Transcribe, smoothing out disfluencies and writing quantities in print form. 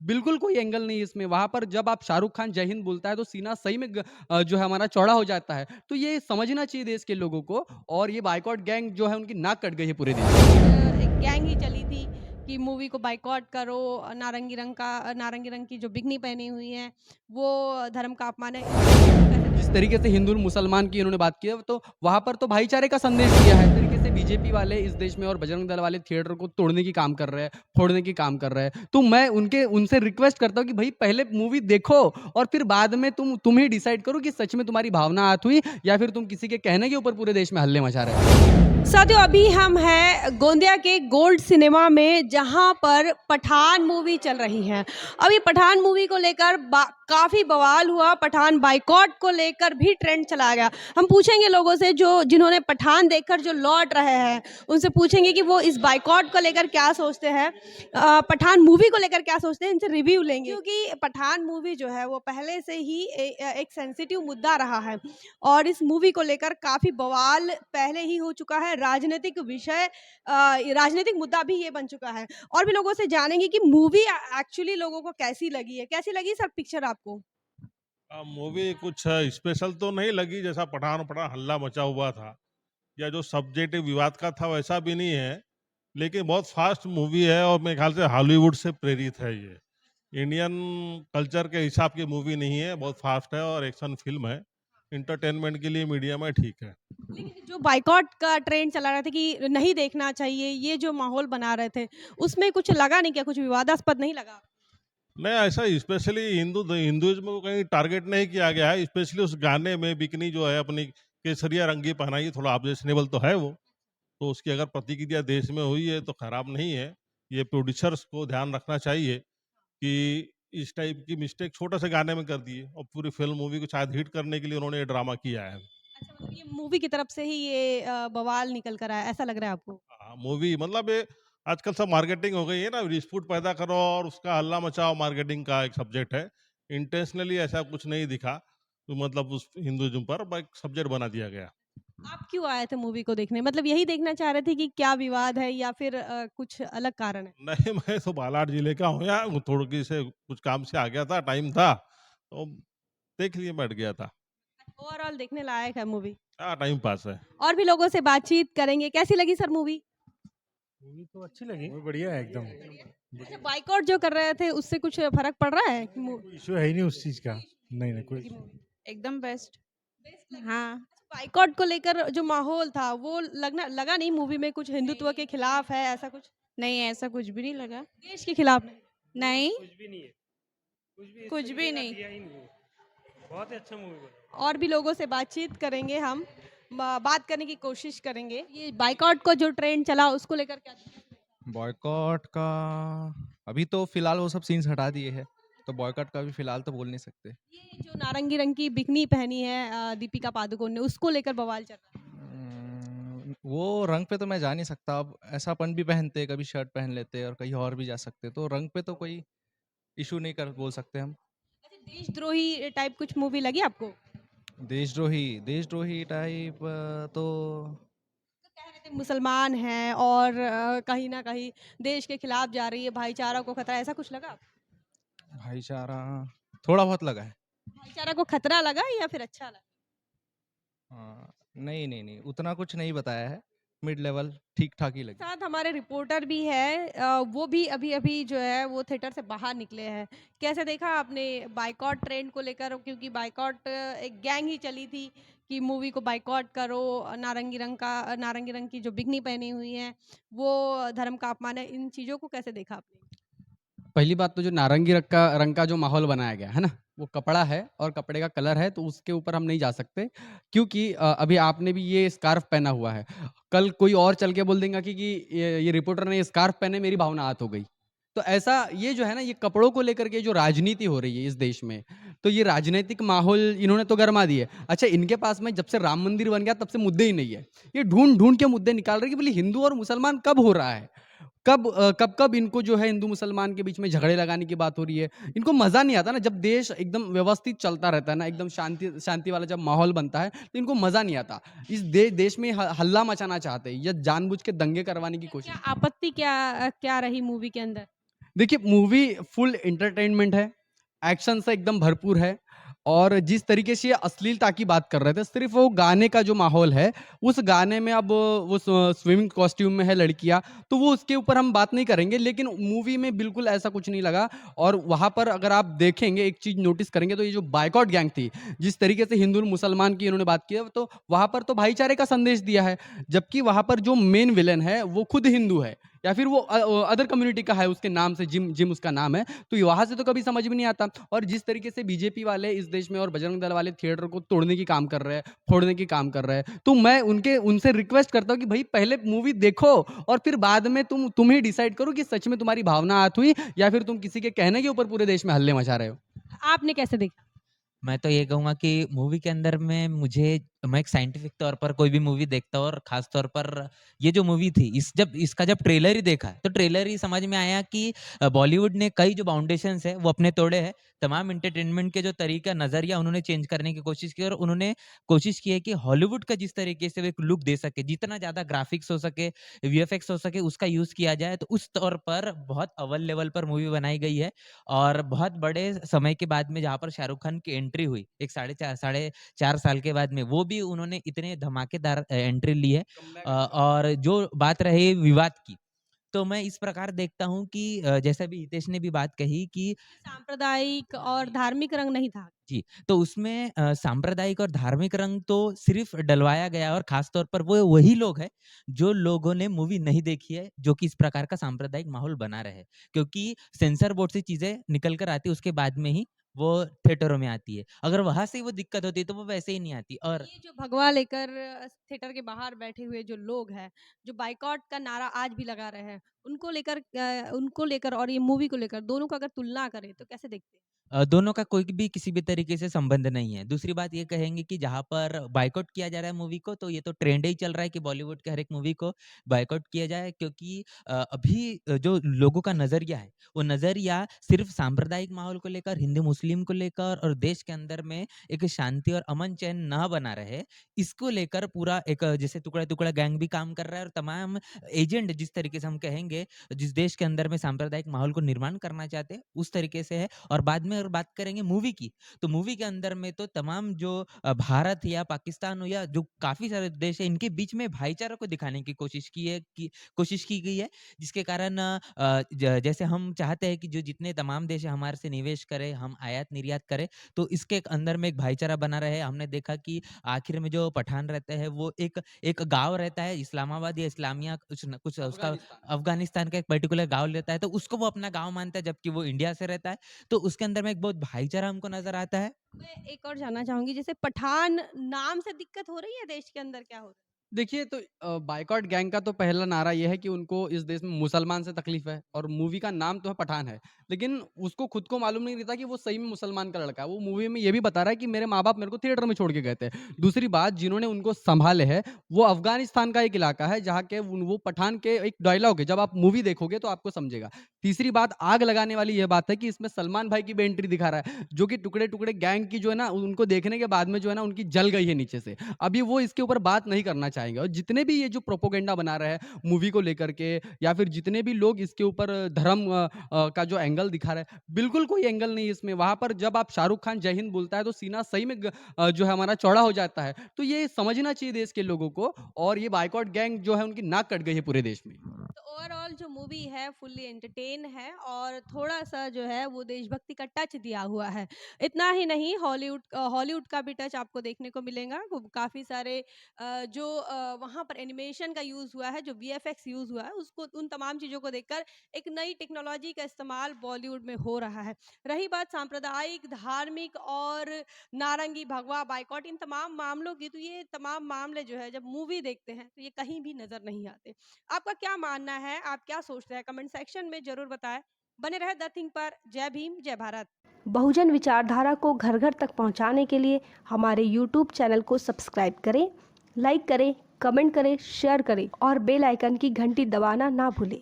बिल्कुल कोई एंगल नहीं है इसमें। वहाँ पर जब आप शाहरुख खान जय हिंद बोलता है तो सीना सही में जो है हमारा चौड़ा हो जाता है। तो ये समझना चाहिए देश के लोगों को और ये बायकॉट गैंग जो है उनकी नाक कट गई है पूरे देश में। एक गैंग ही चली थी कि मूवी को बायकॉट करो, नारंगी रंग की जो बिकनी पहनी हुई है, वो धर्म का अपमान है। जिस तरीके से हिंदू और मुसलमान की इन्होंने बात की है तो वहाँ पर तो भाईचारे का संदेश दिया है। इस तरीके से बीजेपी वाले इस देश में और बजरंग दल वाले थिएटर को तोड़ने की काम कर रहे हैं, फोड़ने की काम कर रहे हैं। तो मैं उनके उनसे रिक्वेस्ट करता हूँ कि भई पहले मूवी देखो और फिर बाद में तुम ही डिसाइड करो कि सच में तुम्हारी भावना आहत हुई या फिर तुम किसी के कहने के ऊपर पूरे देश में हल्ले मचा रहे हो। साथियों, अभी हम हैं गोंदिया के गोल्ड सिनेमा में, जहां पर पठान मूवी चल रही है। अभी पठान मूवी को लेकर काफी बवाल हुआ, पठान बाइकॉट को लेकर भी ट्रेंड चला गया। हम पूछेंगे लोगों से जो जिन्होंने पठान देखकर जो लौट रहे हैं, उनसे पूछेंगे कि वो इस बाइकॉट को लेकर क्या सोचते हैं, पठान मूवी को लेकर क्या सोचते हैं, इनसे रिव्यू लेंगे। क्योंकि पठान मूवी जो है वो पहले से ही एक सेंसिटिव मुद्दा रहा है और इस मूवी को लेकर काफ़ी बवाल पहले ही हो चुका है। राजनीतिक विषय राजनीतिक मुद्दा भी ये बन चुका है और भी लोगों से जानेंगे कि मूवी एक्चुअली लोगों को कैसी लगी है। कैसी लगी सर पिक्चर आपको? मूवी कुछ स्पेशल तो नहीं लगी, जैसा पठान पठान हल्ला मचा हुआ था या जो सब्जेक्ट विवाद का था वैसा भी नहीं है। लेकिन बहुत फास्ट मूवी है और मेरे ख्याल से हॉलीवुड से प्रेरित है ये। इंडियन कल्चर के हिसाब की मूवी नहीं है, बहुत फास्ट है और एक्शन फिल्म है। इंटरटेनमेंट के लिए मीडियम है, ठीक है। लेकिन जो बायकॉट का ट्रेंड चला रहा था कि नहीं देखना चाहिए, ये जो माहौल बना रहे थे, उसमें कुछ लगा नहीं क्या? कुछ विवादास्पद नहीं लगा? नहीं, ऐसा स्पेशली हिंदुइज्म को कहीं टारगेट नहीं किया गया है। स्पेशली उस गाने में बिकनी जो है अपनी केसरिया रंगी पहनाई, थोड़ा ऑब्जेक्शनेबल तो है वो। तो उसकी अगर प्रतिक्रिया देश में हुई है तो खराब नहीं है। ये प्रोड्यूसर्स को ध्यान रखना चाहिए कि इस टाइप की मिस्टेक छोटे से गाने में कर दिए और पूरी फिल्म मूवी को शायद हिट करने के लिए उन्होंने ये ड्रामा किया है। अच्छा, मतलब ये मूवी की तरफ से ही ये बवाल निकल कर आया, ऐसा लग रहा है आपको? हाँ, मूवी मतलब ये आजकल सब मार्केटिंग हो गई है ना, डिस्प्यूट पैदा करो और उसका हल्ला मचाओ, मार्केटिंग का एक सब्जेक्ट है। इंटेंशनली ऐसा कुछ नहीं दिखा, तो मतलब उस हिंदुइज्म पर एक सब्जेक्ट बना दिया गया। आप क्यों आए थे मूवी को देखने? मतलब यही देखना चाह रहे थे कि क्या विवाद है या फिर कुछ अलग कारण है? नहीं, मैं तो बालाघाट जिले का हूँ यार, वो थोड़ी से कुछ काम से आ गया था, टाइम था, तो देख लिए बैठ गया था। ओवरऑल देखने लायक है मूवी। हाँ, टाइम पास है। और भी लोगों से बातचीत करेंगे। कैसी लगी सर मूवी? मूवी तो अच्छी लगी, मूवी बढ़िया है एकदम। अच्छा, बायकॉट जो कर रहे थे उससे कुछ फ़र्क पड़ रहा है? कोई इश्यू है ही नहीं उस चीज का। नहीं नहीं कोई एकदम बेस्ट। बेस्ट लगी। हाँ, बायकॉट को लेकर जो माहौल था वो लगा नहीं मूवी में कुछ हिंदुत्व के खिलाफ है, ऐसा कुछ? नहीं ऐसा कुछ भी नहीं लगा। देश के खिलाफ नहीं? नहीं, कुछ भी नहीं है, कुछ भी कुछ भी नहीं। दिया ही नहीं। बहुत ही अच्छा मूवी बना। और भी लोगों से बातचीत करेंगे हम। बात करने की कोशिश करेंगे। ये बायकॉट को जो ट्रेंड चला उसको लेकर क्या? बॉयकॉट का अभी तो फिलहाल वो सब सीन्स हटा दिए हैं, तो बॉयकॉट का भी फिलहाल तो बोल नहीं सकते। ये जो नारंगी रंग की बिकनी पहनी है दीपिका पादुकोण ने, उसको लेकर बवाल चल रहा है। वो रंग पे तो मैं जा नहीं सकता। अब ऐसा अपन भी पहनते, कभी शर्ट पहन लेते और कहीं और भी जा सकते, तो रंग पे तो कोई इशू नहीं कर बोल सकते हम। अच्छा, देशद्रोही टाइप कुछ मूवी लगी आपको? देशद्रोही टाइप तो तो कह रहे थे मुसलमान हैं और कहीं ना कहीं देश के खिलाफ जा रही है, भाईचारा को खतरा, ऐसा कुछ लगा? भाईचारा थोड़ा बहुत लगा है। भाईचारा को खतरा लगा या फिर अच्छा लगा? नहीं नहीं नहीं, उतना कुछ नहीं बताया है। मिड लेवल ठीक ठाक ही लगी। साथ हमारे रिपोर्टर भी है, वो भी अभी अभी जो है वो थिएटर से बाहर निकले हैं। कैसे देखा आपने बायकॉट ट्रेंड को लेकर? क्योंकि बायकॉट एक गैंग ही चली थी कि मूवी को बायकॉट करो, नारंगी रंग की जो बिकनी पहनी हुई है वो धर्म का अपमान है। इन चीज़ों को कैसे देखा आपने? पहली बात तो जो नारंगी रंग का जो माहौल बनाया गया है ना, वो कपड़ा है और कपड़े का कलर है तो उसके ऊपर हम नहीं जा सकते क्योंकि अभी आपने भी ये स्कार्फ पहना हुआ है। कल कोई और चल के बोल देगा कि ये रिपोर्टर ने ये स्कार्फ पहने मेरी भावना आहत हो गई। तो ऐसा ये जो है ना ये कपड़ों को लेकर के जो राजनीति हो रही है इस देश में, तो ये राजनीतिक माहौल इन्होंने तो गरमा दिए। अच्छा इनके पास में जब से राम मंदिर बन गया तब से मुद्दे ही नहीं है। ये ढूँढ-ढूँढ के मुद्दे निकाल रहे हैं कि बोले हिंदू और मुसलमान कब हो रहा है? कब इनको जो है हिंदू मुसलमान के बीच में झगड़े लगाने की बात हो रही है। इनको मज़ा नहीं आता ना जब देश एकदम व्यवस्थित चलता रहता है ना, एकदम शांति शांति वाला जब माहौल बनता है, तो इनको मज़ा नहीं आता। इस देश में हल्ला मचाना चाहते हैं या जानबूझ के दंगे करवाने की क्या कोशिश। आपत्ति क्या क्या रही मूवी के अंदर? देखिए, मूवी फुल एंटरटेनमेंट है, एक्शन से एकदम भरपूर है और जिस तरीके से ये अश्लीलता की बात कर रहे थे, सिर्फ़ वो गाने का जो माहौल है, उस गाने में अब वो स्विमिंग कॉस्ट्यूम में है लड़कियाँ, तो वो उसके ऊपर हम बात नहीं करेंगे, लेकिन मूवी में बिल्कुल ऐसा कुछ नहीं लगा और वहाँ पर अगर आप देखेंगे, एक चीज़ नोटिस करेंगे, तो ये जो बायकॉट गैंग थी, जिस तरीके से हिंदू और मुसलमान की इन्होंने बात की है, तो वहाँ पर तो भाईचारे का संदेश दिया है, जबकि वहाँ पर जो मेन विलेन है, वो खुद हिंदू है या फिर वो अदर कम्युनिटी का है, उसके नाम से जिम जिम उसका नाम है, तो वहाँ से तो कभी समझ में नहीं आता और जिस तरीके से बीजेपी वाले इस देश में और बजरंग दल वाले थिएटर को तोड़ने की काम कर रहे हैं, फोड़ने की काम कर रहे हैं, तो मैं उनसे रिक्वेस्ट करता हूँ कि भाई पहले मूवी देखो और फिर बाद में तुम ही डिसाइड करो कि सच में तुम्हारी भावना आहत हुई या फिर तुम किसी के कहने के ऊपर पूरे देश में हल्ले मचा रहे हो। आपने कैसे देखा? मैं तो ये कहूँगा कि मूवी के अंदर में मैं एक साइंटिफिक तौर पर कोई भी मूवी देखता हूँ और ख़ास तौर पर ये जो मूवी थी इसका जब ट्रेलर ही देखा तो ट्रेलर ही समझ में आया कि बॉलीवुड ने कई जो बाउंडेशंस है वो अपने तोड़े हैं। तमाम एंटरटेनमेंट के जो तरीका नज़रिया उन्होंने चेंज करने की कोशिश की और उन्होंने कोशिश की है कि हॉलीवुड का जिस तरीके से वो एक लुक दे सके, जितना ज़्यादा ग्राफिक्स हो सके, वीएफएक्स हो सके उसका यूज़ किया जाए, तो उस तौर पर बहुत अव्वल लेवल पर मूवी बनाई गई है। और बहुत बड़े समय के बाद में जहाँ पर शाहरुख खान की एंट्री हुई, एक साढ़े 4 साल के बाद में, वो भी उन्होंने इतने धमाकेदार एंट्री ली है। और जो बात रही विवाद की, तो मैं इस प्रकार देखता हूँ कि जैसा भी हितेश ने भी बात कही कि सांप्रदायिक और धार्मिक रंग नहीं था। जी, तो उसमें सांप्रदायिक और धार्मिक रंग तो सिर्फ़ डलवाया गया है और ख़ास तौर पर वो वही लोग हैं, जो लोगों ने मूवी नहीं देखी है, जो कि इस प्रकार का सांप्रदायिक माहौल बना रहे। क्योंकि सेंसर बोर्ड से चीज़ें निकल कर आती है, उसके बाद में ही वो थिएटरों में आती है। अगर वहाँ से वो दिक्कत होती है, तो वो वैसे ही नहीं आती और ये जो भगवा लेकर थिएटर के बाहर बैठे हुए जो लोग हैं, जो बायकॉट का नारा आज भी लगा रहे हैं, उनको लेकर और ये मूवी को लेकर दोनों का अगर तुलना करें तो कैसे देखते हैं? दोनों का कोई भी किसी भी तरीके से संबंध नहीं है। दूसरी बात ये कहेंगे कि जहाँ पर बायकॉट किया जा रहा है मूवी को, तो ये तो ट्रेंड ही चल रहा है कि बॉलीवुड के हर एक मूवी को बायकॉट किया जाए, क्योंकि अभी जो लोगों का नज़रिया है, वो नज़रिया सिर्फ़ सांप्रदायिक माहौल को लेकर, हिंदू-मुस्लिम को लेकर और देश के अंदर में एक शांति और अमन-चैन ना बना रहे, इसको लेकर पूरा एक जैसे टुकड़ा-टुकड़ा गैंग भी काम कर रहा है और तमाम एजेंट जिस तरीके से हम कहेंगे, जिस देश के अंदर में सांप्रदायिक माहौल को निर्माण करना चाहते हैं, उस तरीके से है। और बाद में अगर बात करेंगे मूवी की, तो मूवी के अंदर में तो तमाम जो भारत या पाकिस्तान हो या जो काफ़ी सारे देश हैं, इनके बीच में भाईचारा को दिखाने की कोशिश की गई है, जिसके कारण जैसे हम चाहते हैं कि जो जितने तमाम देश हैं हमारे से निवेश करें, हम आयात-निर्यात करें, तो इसके अंदर में एक भाईचारा बना रहे। हमने देखा कि आखिर में जो पठान रहते हैं, वो एक एक गाँव रहता है, इस्लामाबाद या इस्लामिया कुछ उसका अफ़गानिस्तान का एक पर्टिकुलर गाँव रहता है, तो उसको वो अपना गाँव मानता है, जबकि वो इंडिया से रहता है। तो उसके अंदर में एक बहुत भाईचारा हमको नज़र आता है। मैं एक और जानना चाहूँगी, जैसे पठान नाम से दिक्कत हो रही है देश के अंदर, क्या हो रहा है? देखिए तो बायकॉट गैंग का तो पहला नारा ये है कि उनको इस देश में मुसलमान से तकलीफ है और मूवी का नाम तो है पठान है, लेकिन उसको खुद को मालूम नहीं रहता कि वो सही में मुसलमान का लड़का है। वो मूवी में ये भी बता रहा है कि मेरे माँ बाप मेरे को थिएटर में छोड़ के गए थे। दूसरी बात, जिन्होंने उनको संभाले है वो अफगानिस्तान का एक इलाका है जहाँ के वो पठान के एक डायलॉग है, जब आप मूवी देखोगे तो आपको समझेगा। तीसरी बात, आग लगाने वाली यह बात है कि इसमें सलमान भाई की भी एंट्री दिखा रहा है, जो कि टुकड़े टुकड़े गैंग की जो है ना, उनको देखने के बाद में जो है ना उनकी जल गई है नीचे से। अभी वो इसके ऊपर बात नहीं करना चाहेंगे और जितने भी ये जो प्रोपोगेंडा बना रहे हैं मूवी को लेकर के या फिर जितने भी लोग इसके ऊपर धर्म का जो एंगल दिखा रहे हैं, बिल्कुल कोई एंगल नहीं है इसमें। वहाँ पर जब आप शाहरुख खान जय हिंद बोलता है तो सीना सही में जो है हमारा चौड़ा हो जाता है। तो ये समझना चाहिए देश के लोगों को और ये बायकॉट गैंग जो है उनकी नाक कट गई है पूरे देश में। तो ओवरऑल जो मूवी है फुल्ली एंटरटेन है और थोड़ा-सा जो है वो देशभक्ति का टच दिया हुआ है। इतना ही नहीं, हॉलीवुड का भी टच आपको देखने को मिलेगा। वो काफ़ी सारे वहाँ पर एनिमेशन का यूज़ हुआ है, जो वीएफएक्स यूज़ हुआ है, उसको उन तमाम चीज़ों को देखकर एक नई टेक्नोलॉजी का इस्तेमाल बॉलीवुड में हो रहा है। रही बात सांप्रदायिक, धार्मिक और नारंगी, भगवा, बायकॉट इन तमाम मामलों की, तो ये तमाम मामले जो है जब मूवी देखते हैं तो ये कहीं भी नज़र नहीं आते। आपका क्या मानना है? आप क्या सोचते हैं? कमेंट सेक्शन में ज़रूर बताएं। बने रहे द थिंक पर। जय भीम, जय भारत। बहुजन विचारधारा को घर घर तक पहुंचाने के लिए हमारे यूट्यूब चैनल को सब्सक्राइब करें, लाइक करें, कमेंट करें, शेयर करें और बेल आइकन की घंटी दबाना ना भूलें।